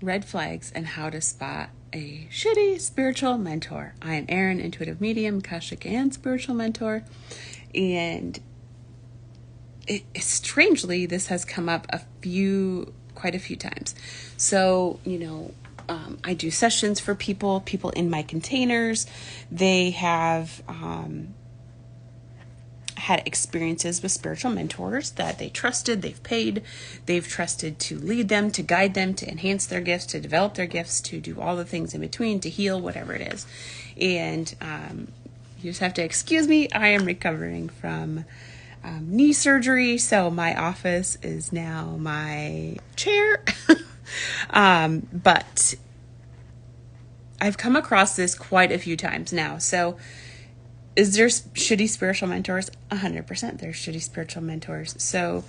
red flags and how to spot a shitty spiritual mentor. I am Erin, intuitive medium, Akashic, and spiritual mentor. And strangely, this has come up quite a few times. So, I do sessions for people in my containers. They have had experiences with spiritual mentors that they trusted, they've paid, they've trusted to lead them, to guide them, to enhance their gifts, to develop their gifts, to do all the things in between, to heal, whatever it is. And you just have to excuse me. I am recovering from knee surgery, so my office is now my chair. But I've come across this quite a few times now. So is there shitty spiritual mentors? 100% there's shitty spiritual mentors. So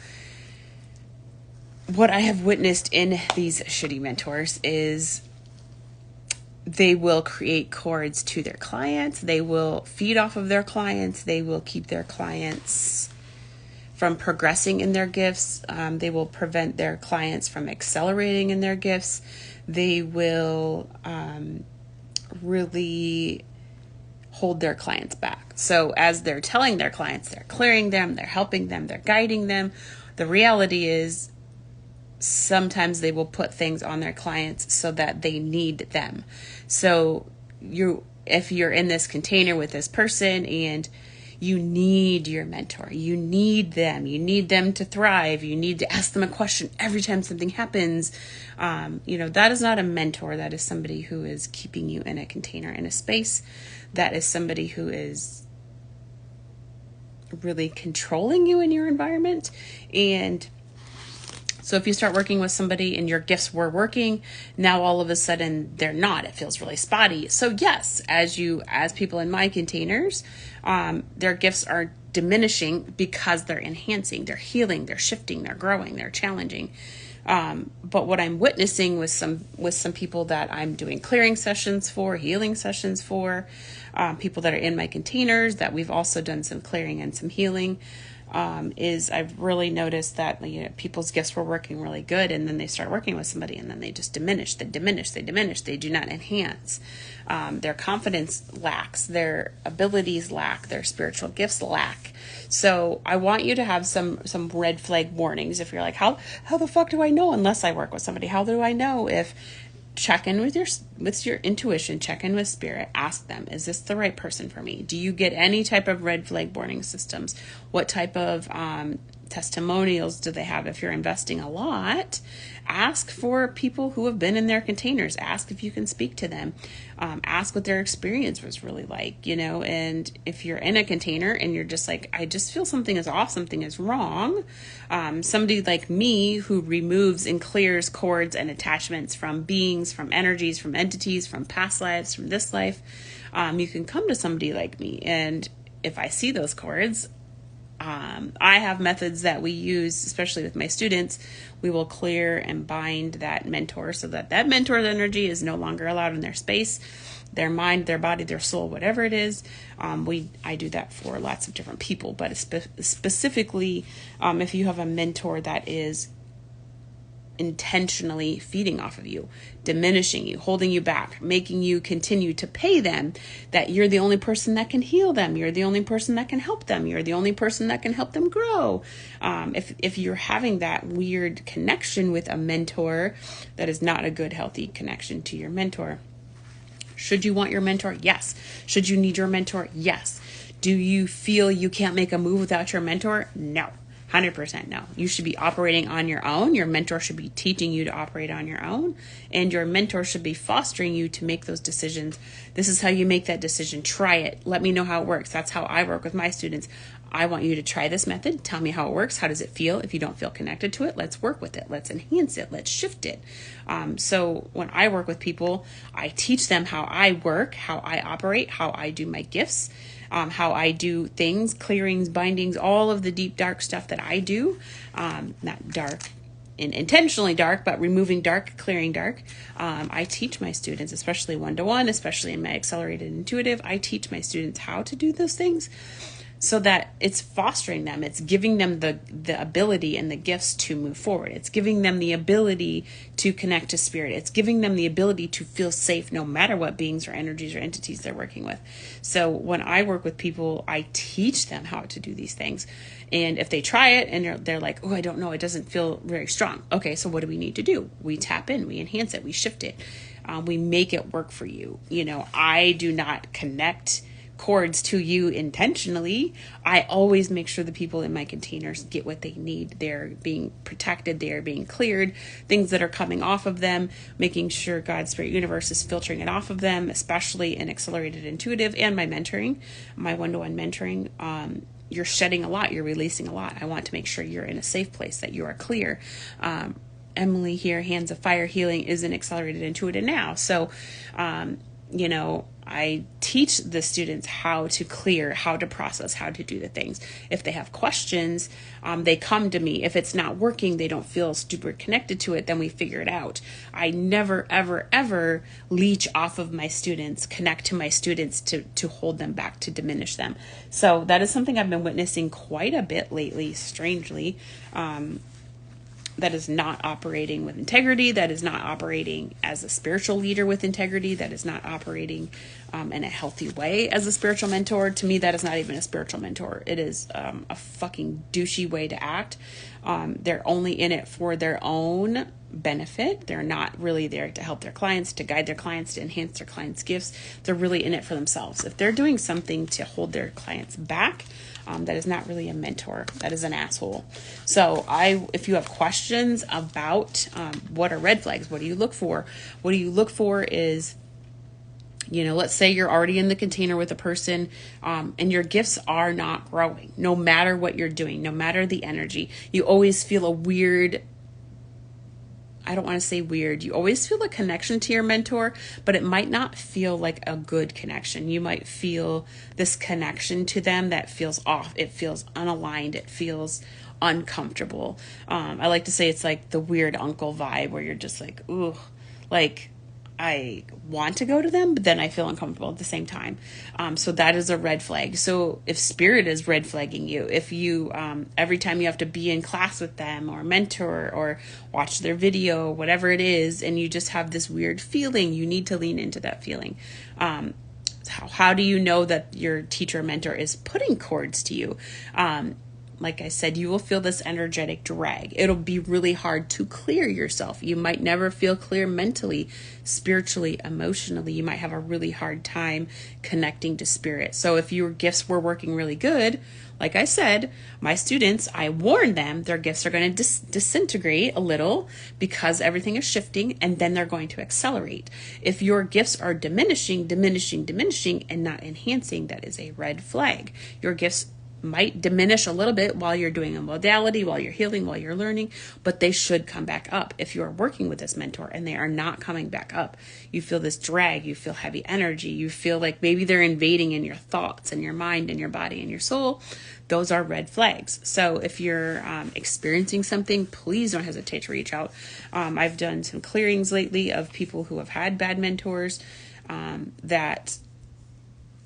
what I have witnessed in these shitty mentors is they will create cords to their clients. They will feed off of their clients. They will keep their clients from progressing in their gifts. They will prevent their clients from accelerating in their gifts. They will really hold their clients back. So as they're telling their clients, they're clearing them, they're helping them, they're guiding them. The reality is sometimes they will put things on their clients so that they need them. So if you're in this container with this person and you need your mentor, you need them to thrive, you need to ask them a question every time something happens, that is not a mentor. That is somebody who is keeping you in a container, in a space. That is somebody who is really controlling you in your environment. And so if you start working with somebody and your gifts were working, now all of a sudden they're not, it feels really spotty. So yes, as people in my containers, their gifts are diminishing because they're enhancing, they're healing, they're shifting, they're growing, they're challenging. But what I'm witnessing with some people that I'm doing clearing sessions for, healing sessions for, people that are in my containers that we've also done some clearing and some healing, is I've really noticed that people's gifts were working really good, and then they start working with somebody and then they just diminish, they do not enhance. Their confidence lacks, their abilities lack, their spiritual gifts lack. So I want you to have some red flag warnings. If you're like, how the fuck do I know unless I work with somebody? How do I know? If check in with your intuition, check in with spirit, ask them, is this the right person for me? Do you get any type of red flag warning systems? What type of testimonials do they have? If you're investing a lot, ask for people who have been in their containers. Ask if you can speak to them. Ask what their experience was really like, and if you're in a container and you're just like, I just feel something is off, something is wrong. Somebody like me who removes and clears cords and attachments from beings, from energies, from entities, from past lives, from this life, you can come to somebody like me. And if I see those cords, I have methods that we use, especially with my students. We will clear and bind that mentor so that mentor's energy is no longer allowed in their space, their mind, their body, their soul, whatever it is. I do that for lots of different people, but specifically, if you have a mentor that is intentionally feeding off of you, diminishing you, holding you back, making you continue to pay them, that you're the only person that can heal them, you're the only person that can help them, you're the only person that can help them grow. If you're having that weird connection with a mentor, that is not a good, healthy connection to your mentor. Should you want your mentor? Yes. Should you need your mentor? Yes. Do you feel you can't make a move without your mentor? No. 100% no. You should be operating on your own. Your mentor should be teaching you to operate on your own, and your mentor should be fostering you to make those decisions. This is how you make that decision. Try it. Let me know how it works. That's how I work with my students. I want you to try this method. Tell me how it works. How does it feel? If you don't feel connected to it, let's work with it. Let's enhance it. Let's shift it. So when I work with people, I teach them how I work, how I operate, how I do my gifts, how I do things, clearings, bindings, all of the deep, dark stuff that I do. Not dark and intentionally dark, but removing dark, clearing dark. I teach my students, especially one-to-one, especially in my accelerated intuitive, I teach my students how to do those things so that it's fostering them. It's giving them the ability and the gifts to move forward. It's giving them the ability to connect to spirit. It's giving them the ability to feel safe no matter what beings or energies or entities they're working with. So when I work with people, I teach them how to do these things. And if they try it and they're like, oh, I don't know, it doesn't feel very strong. Okay, so what do we need to do? We tap in, we enhance it, we shift it. We make it work for you. I do not connect cords to you intentionally. I always make sure the people in my containers get what they need. They're being protected. They are being cleared. Things that are coming off of them, making sure God's Spirit Universe is filtering it off of them, especially in Accelerated Intuitive and my mentoring, my one-to-one mentoring. You're shedding a lot. You're releasing a lot. I want to make sure you're in a safe place, that you are clear. Emily here, Hands of Fire Healing, is an Accelerated Intuitive now. So, I teach the students how to clear, how to process, how to do the things. If they have questions, they come to me. If it's not working, they don't feel super connected to it, then we figure it out. I never, ever, ever leech off of my students, connect to my students to hold them back, to diminish them. So that is something I've been witnessing quite a bit lately, strangely. That is not operating with integrity, that is not operating as a spiritual leader with integrity, that is not operating in a healthy way as a spiritual mentor. To me, that is not even a spiritual mentor. It is a fucking douchey way to act. They're only in it for their own benefit. They're not really there to help their clients, to guide their clients, to enhance their clients' gifts. They're really in it for themselves. If they're doing something to hold their clients back, that is not really a mentor. That is an asshole. So if you have questions about what are red flags, what do you look for? What do you look for is, let's say you're already in the container with a person and your gifts are not growing, no matter what you're doing, no matter the energy. You always feel a weird, I don't want to say weird. You always feel a connection to your mentor, but it might not feel like a good connection. You might feel this connection to them that feels off. It feels unaligned. It feels uncomfortable. I like to say it's like the weird uncle vibe where you're just like, ooh, like I want to go to them, but then I feel uncomfortable at the same time. So that is a red flag. So if spirit is red flagging you, if you, every time you have to be in class with them or mentor or watch their video, whatever it is, and you just have this weird feeling, you need to lean into that feeling. How do you know that your teacher or mentor is putting cords to you? Like I said, you will feel this energetic drag. It'll be really hard to clear yourself. You might never feel clear mentally, spiritually, emotionally. You might have a really hard time connecting to spirit. So if your gifts were working really good, like I said, my students, I warn them, their gifts are going to disintegrate a little because everything is shifting, and then they're going to accelerate. If your gifts are diminishing, and not enhancing, that is a red flag. Your gifts might diminish a little bit while you're doing a modality, while you're healing, while you're learning, but they should come back up. If you are working with this mentor and they are not coming back up, you feel this drag, you feel heavy energy, you feel like maybe they're invading in your thoughts and your mind and your body and your soul, those are red flags. So if you're experiencing something, please don't hesitate to reach out. I've done some clearings lately of people who have had bad mentors that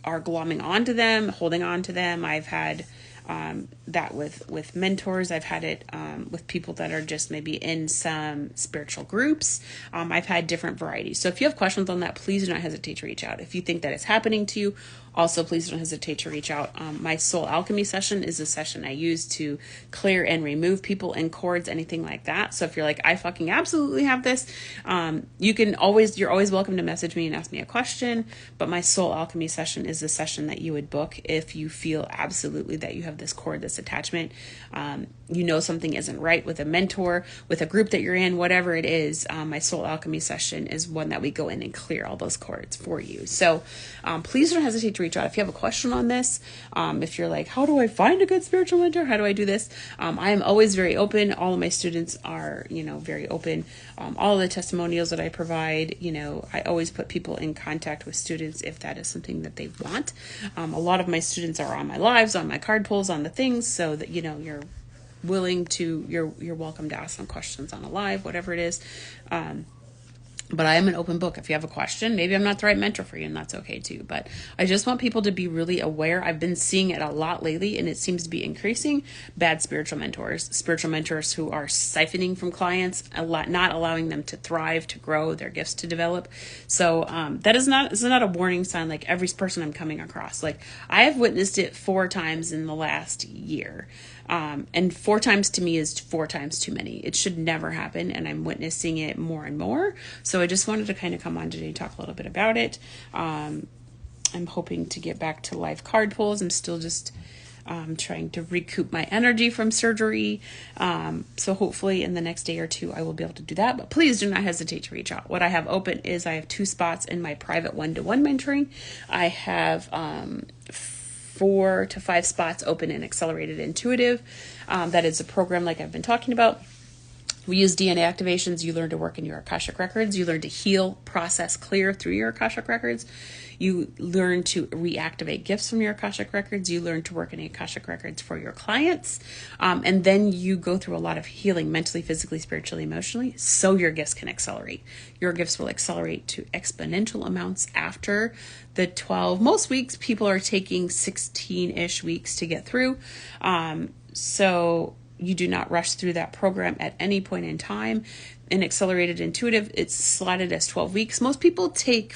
are glomming onto them, holding on to them. I've had that with mentors. I've had it with people that are just maybe in some spiritual groups. I've had different varieties. So if you have questions on that, please do not hesitate to reach out. If you think that it's happening to you, also please don't hesitate to reach out. My soul alchemy session is a session I use to clear and remove people and cords, anything like that. So if you're like, I fucking absolutely have this, you're always welcome to message me and ask me a question. But my soul alchemy session is the session that you would book if you feel absolutely that you have this cord, this attachment. Something isn't right with a mentor, with a group that you're in, whatever it is. My soul alchemy session is one that we go in and clear all those cords for you. So please don't hesitate to reach out if you have a question on this. If you're like, how do I find a good spiritual mentor? How do I do this? I am always very open. All of my students are, very open. All of the testimonials that I provide, I always put people in contact with students if that is something that they want. A lot of my students are on my lives, on my card pulls, on the things, so that, you're willing to, you're welcome to ask some questions on a live, whatever it is. But I am an open book. If you have a question, maybe I'm not the right mentor for you, and that's okay too. But I just want people to be really aware. I've been seeing it a lot lately, and it seems to be increasing. Bad spiritual mentors who are siphoning from clients, not allowing them to thrive, to grow, their gifts to develop. So that is not a warning sign like every person I'm coming across. Like, I have witnessed it 4 times in the last year. And 4 times to me is 4 times too many. It should never happen, and I'm witnessing it more and more. So I just wanted to kind of come on today and talk a little bit about it. I'm hoping to get back to live card pulls. I'm still just trying to recoup my energy from surgery. So hopefully in the next day or 2, I will be able to do that. But please do not hesitate to reach out. What I have open is I have 2 spots in my private 1-to-1 mentoring. I have 4 to 5 spots open in Accelerated Intuitive. That is a program like I've been talking about. We use DNA activations. You learn to work in your Akashic records. You learn to heal, process, clear through your Akashic records. You learn to reactivate gifts from your Akashic records. You learn to work in the Akashic records for your clients. And then you go through a lot of healing mentally, physically, spiritually, emotionally, so your gifts can accelerate. Your gifts will accelerate to exponential amounts after the 12. Most weeks, people are taking 16-ish weeks to get through. So you do not rush through that program at any point in time. In Accelerated Intuitive, it's slotted as 12 weeks. Most people take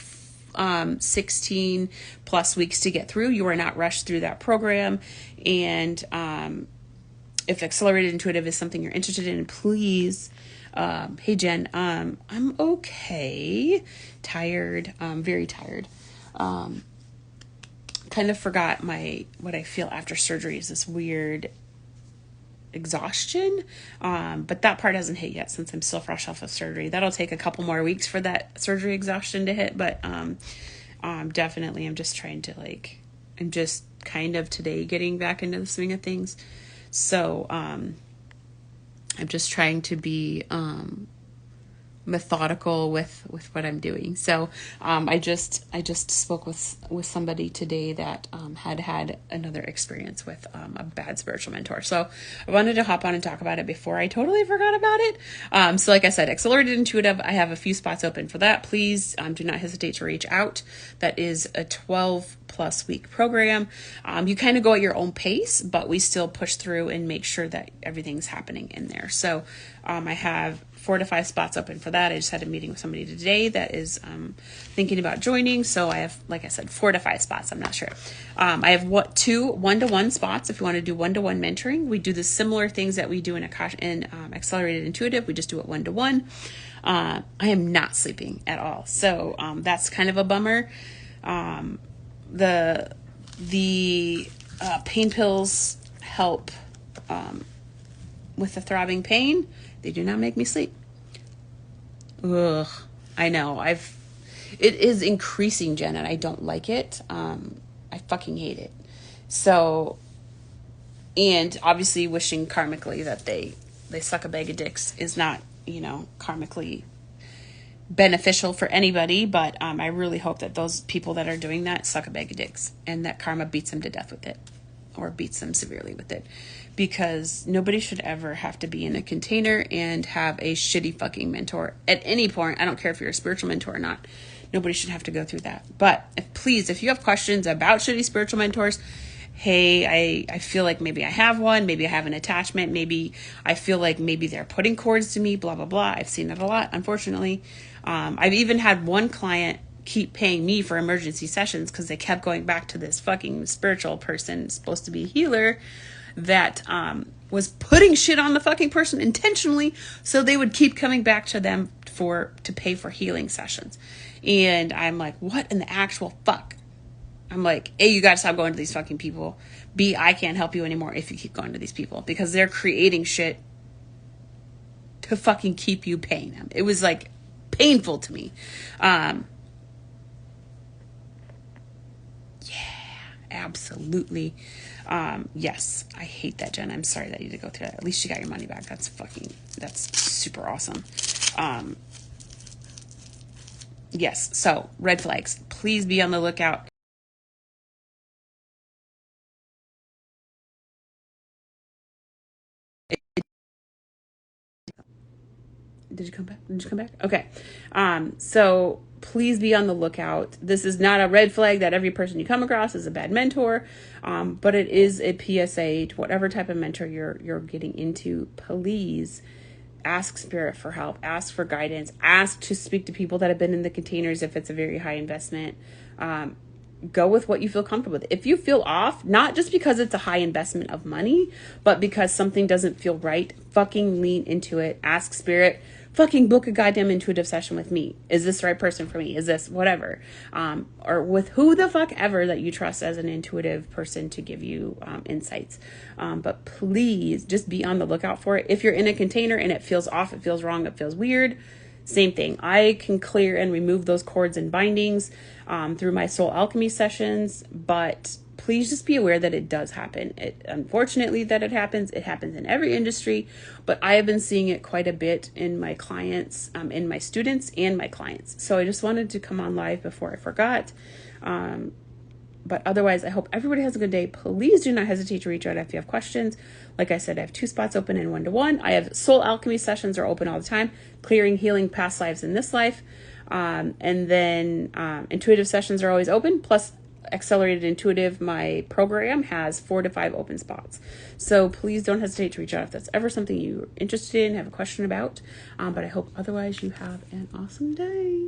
16 plus weeks to get through. You are not rushed through that program. And if Accelerated Intuitive is something you're interested in, please, hey Jen, I'm okay. Tired, very tired. Kind of forgot what I feel after surgery is this weird exhaustion, but that part hasn't hit yet since I'm still fresh off of surgery. That'll take a couple more weeks for that surgery exhaustion to hit, but definitely I'm just trying to I'm just kind of today getting back into the swing of things. So I'm just trying to be methodical with what I'm doing. So I just spoke with somebody today that had another experience with a bad spiritual mentor. So I wanted to hop on and talk about it before I totally forgot about it. So like I said, Accelerated Intuitive, I have a few spots open for that. Please do not hesitate to reach out. That is a 12+ week program. You kind of go at your own pace, but we still push through and make sure that everything's happening in there. So I have 4 to 5 spots open for that. I just had a meeting with somebody today that is thinking about joining. So I have, like I said, 4 to 5 spots. I'm not sure. I have 2 1-to-1 spots. If you want to do 1-to-1 mentoring, we do the similar things that we do in Accelerated Intuitive. We just do it 1-to-1. I am not sleeping at all. So that's kind of a bummer. The pain pills help with the throbbing pain. They do not make me sleep. Ugh, I know. It is increasing, Jen, and I don't like it. I fucking hate it. So, and obviously wishing karmically that they suck a bag of dicks is not, karmically beneficial for anybody, but I really hope that those people that are doing that suck a bag of dicks and that karma beats them to death with it, or beats them severely with it, because nobody should ever have to be in a container and have a shitty fucking mentor at any point. I don't care if you're a spiritual mentor or not. Nobody should have to go through that. But if you have questions about shitty spiritual mentors, hey, I feel like maybe I have one, maybe I have an attachment, maybe I feel like maybe they're putting cords to me, blah, blah, blah. I've seen that a lot, unfortunately. I've even had one client keep paying me for emergency sessions because they kept going back to this fucking spiritual person, supposed to be a healer, that was putting shit on the fucking person intentionally, so they would keep coming back to them to pay for healing sessions. And I'm like, what in the actual fuck? I'm like, A, you gotta stop going to these fucking people. B, I can't help you anymore if you keep going to these people, because they're creating shit to fucking keep you paying them. It was like painful to me. Yeah, absolutely. Yes, I hate that, Jen. I'm sorry that you had to go through that. At least you got your money back. That's super awesome. Yes, so red flags. Please be on the lookout. Did you come back? Did you come back? Okay. So please be on the lookout. This is not a red flag that every person you come across is a bad mentor, but it is a PSA to whatever type of mentor you're getting into. Please ask spirit for help, ask for guidance, ask to speak to people that have been in the containers if it's a very high investment. Go with what you feel comfortable with. If you feel off, not just because it's a high investment of money, but because something doesn't feel right, fucking lean into it. Ask spirit, fucking book a goddamn intuitive session with me. Is this the right person for me? Is this whatever? Or with who the fuck ever that you trust as an intuitive person to give you insights. But please just be on the lookout for it. If you're in a container and it feels off, it feels wrong, it feels weird, same thing. I can clear and remove those cords and bindings through my soul alchemy sessions, but please just be aware that it does happen. Unfortunately that it happens in every industry, but I have been seeing it quite a bit in my clients, in my students and my clients. So I just wanted to come on live before I forgot. But otherwise, I hope everybody has a good day. Please do not hesitate to reach out if you have questions. Like I said, I have 2 spots open in 1-to-1. I have soul alchemy sessions are open all the time, clearing, healing past lives in this life. And then intuitive sessions are always open. Plus Accelerated Intuitive, my program, has 4 to 5 open spots. So please don't hesitate to reach out if that's ever something you're interested in, have a question about. But I hope otherwise you have an awesome day.